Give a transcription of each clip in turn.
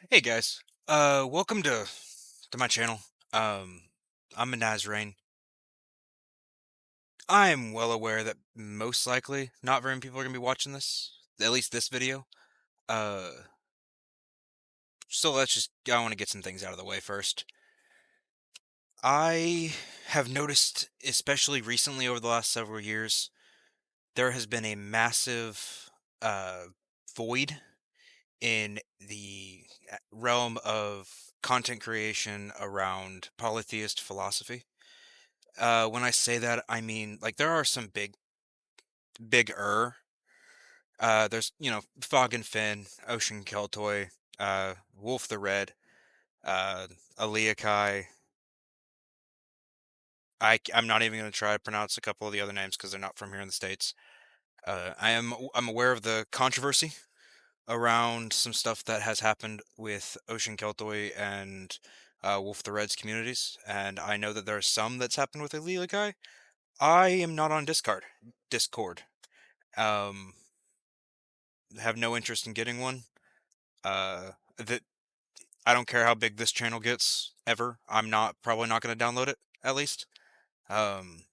Hey guys, welcome to my channel. Um, I'm Mannaz Rayne. I'm well aware that most likely not very many people are gonna be watching this, at least this video. Uh, so I want to get some things out of the way first. I have noticed, especially recently over the last several years, there has been a massive uh void in the realm of content creation around polytheist philosophy. When I say that, I mean like there are some bigger. There's Fog and Fin, Ocean Keltoy, Wolf the Red, uh, Kai. I'm not even going to try to pronounce a couple of the other names because they're not from here in the states. I'm aware of the controversy around some stuff that has happened with Ocean Keltoy and Wolf the Red's communities, and I know that there are some that's happened with Kai. I am not on Discord. Um, have no interest in getting one. That I don't care how big this channel gets ever. I'm not probably not going to download it at least. Um,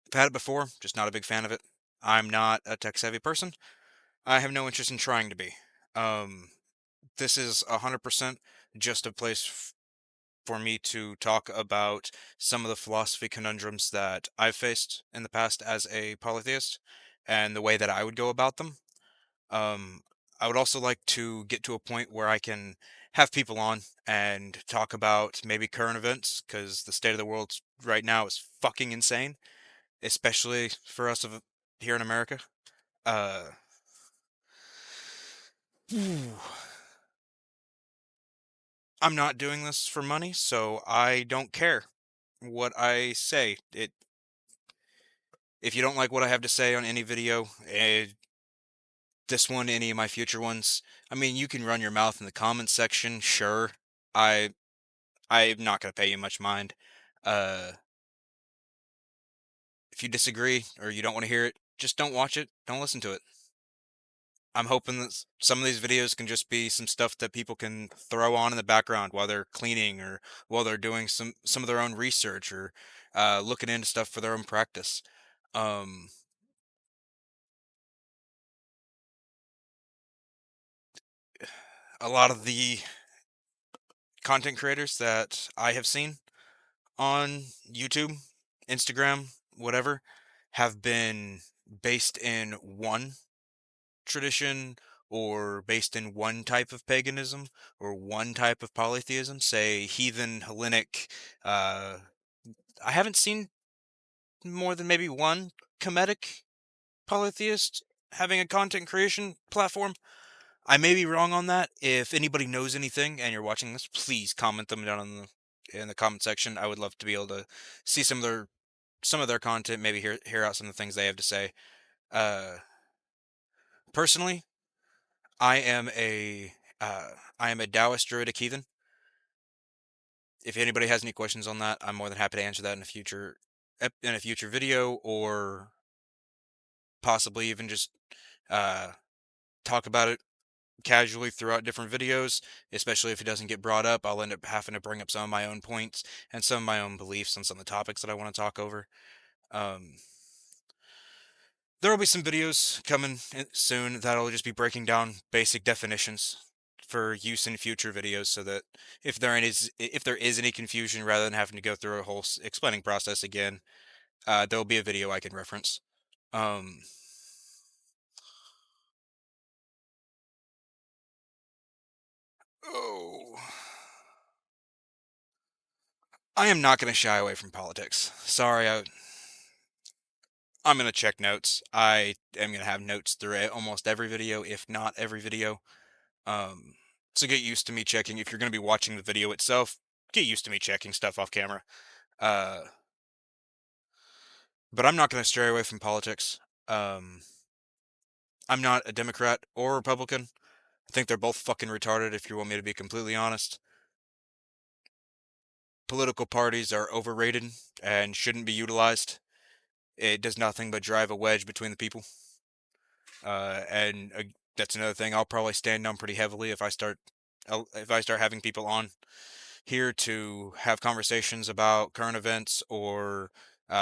I've had it before, just not a big fan of it. I'm not a tech savvy person. I have no interest in trying to be. Um, this is 100% just a place for me to talk about some of the philosophy conundrums that I've faced in the past as a polytheist and the way that I would go about them. Um, I would also like to get to a point where I can have people on and talk about maybe current events because the state of the world right now is fucking insane, especially for us here in America. Uh, I'm not doing this for money, so I don't care what I say. If you don't like what I have to say on any video, this one, any of my future ones, I mean, you can run your mouth in the comments section, sure. I I'm not gonna pay you much mind. Uh, if you disagree or you don't want to hear it, just don't watch it. Don't listen to it. I'm hoping that some of these videos can just be some stuff that people can throw on in the background while they're cleaning or while they're doing some of their own research or looking into stuff for their own practice. Um, a lot of the content creators that I have seen on YouTube, Instagram, whatever, have been based in one tradition or based in one type of paganism or one type of polytheism, say heathen Hellenic. Uh, I haven't seen more than maybe one Kemetic polytheist having a content creation platform. I may be wrong on that. If anybody knows anything and you're watching this, please comment them down in the comment section. I would love to be able to see some of their content, maybe hear out some of the things they have to say. Uh, Personally, I am a uh, I am a Taoist druidic heathen. If anybody has any questions on that, I'm more than happy to answer that in a future video, or possibly even just uh, talk about it casually throughout different videos. Especially if it doesn't get brought up, I'll end up having to bring up some of my own points and some of my own beliefs on some of the topics that I want to talk over. Um, there will be some videos coming soon that'll just be breaking down basic definitions for use in future videos so that if there is any confusion rather than having to go through a whole explaining process again, there'll be a video I can reference. Um, oh, I am not going to shy away from politics. Sorry, I'm going to check notes. I am going to have notes through almost every video, if not every video. Um, so get used to me checking. If you're going to be watching the video itself, get used to me checking stuff off camera. Uh, but I'm not going to stray away from politics. Um, I'm not a Democrat or Republican. I think they're both fucking retarded, if you want me to be completely honest. Political parties are overrated and shouldn't be utilized. It does nothing but drive a wedge between the people. And That's another thing I'll probably stand on pretty heavily if I start if I start having people on here to have conversations about current events or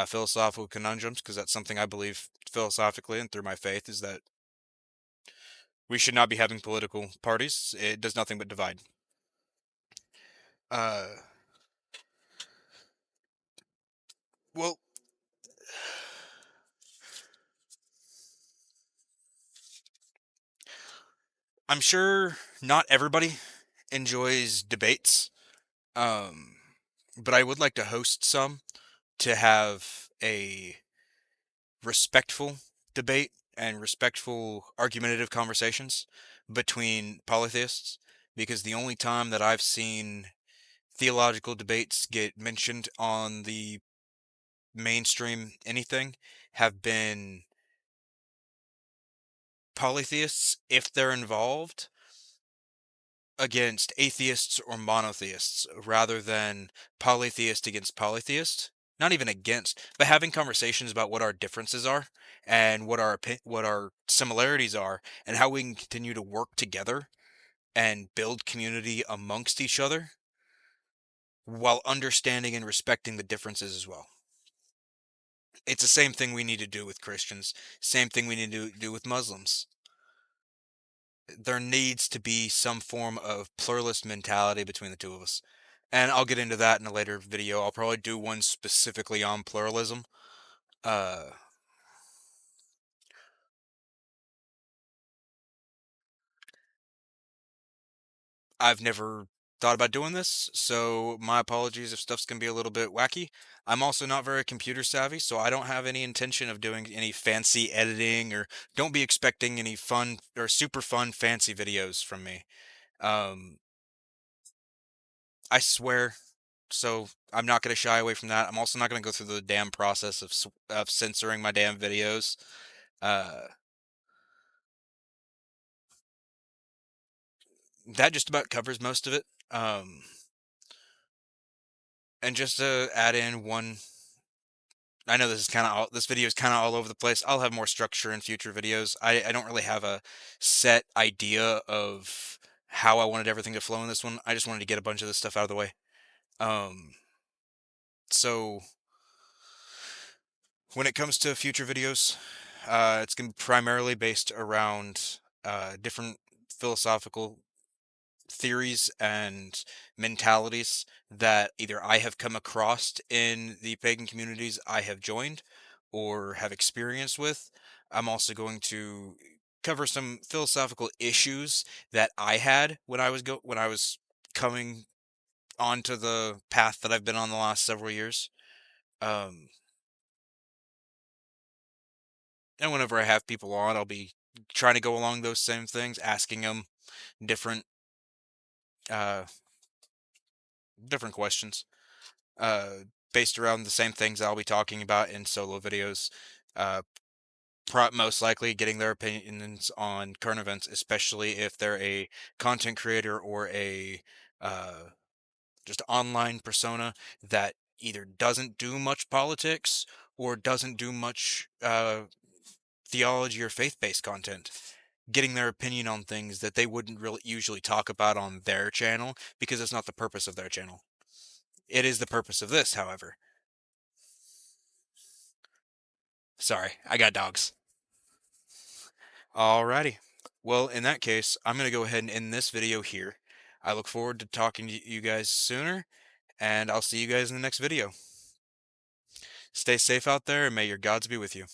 philosophical conundrums, because that's something I believe philosophically and through my faith is that we should not be having political parties. It does nothing but divide. Uh, well, I'm sure not everybody enjoys debates, um, but I would like to host some to have a respectful debate and respectful argumentative conversations between polytheists, because the only time that I've seen theological debates get mentioned on the mainstream anything have been polytheists, if they're involved, against atheists or monotheists rather than polytheist against polytheist. Not even against, but having conversations about what our differences are and what our similarities are and how we can continue to work together and build community amongst each other while understanding and respecting the differences as well. It's the same thing we need to do with Christians, same thing we need to do with Muslims. There needs to be some form of pluralist mentality between the two of us. And I'll get into that in a later video. I'll probably do one specifically on pluralism. Uh, I've never thought about doing this, so my apologies if stuff's gonna be a little bit wacky. I'm also not very computer savvy, so I don't have any intention of doing any fancy editing or don't be expecting any fun or super fun fancy videos from me. Um, I swear. So I'm not going to shy away from that. I'm also not going to go through the damn process of censoring my damn videos. Uh, that just about covers most of it. Um, and just to add in one, I know this video is kind of all over the place. I'll have more structure in future videos. I don't really have a set idea of how I wanted everything to flow in this one. I just wanted to get a bunch of this stuff out of the way. Um, so when it comes to future videos, it's going to be primarily based around different philosophical theories and mentalities that either I have come across in the pagan communities I have joined or have experienced with. I'm also going to cover some philosophical issues that I had when I was coming onto the path that I've been on the last several years. Um, and whenever I have people on, I'll be trying to go along those same things, asking them different uh, different questions uh, based around the same things I'll be talking about in solo videos. Uh, Most likely getting their opinions on current events, especially if they're a content creator or a uh, just online persona that either doesn't do much politics or doesn't do much theology or faith-based content. Getting their opinion on things that they wouldn't really usually talk about on their channel because it's not the purpose of their channel. It is the purpose of this, however. Sorry, I got dogs. Alrighty. Well, in that case, I'm going to go ahead and end this video here. I look forward to talking to you guys sooner, and I'll see you guys in the next video. Stay safe out there, and may your gods be with you.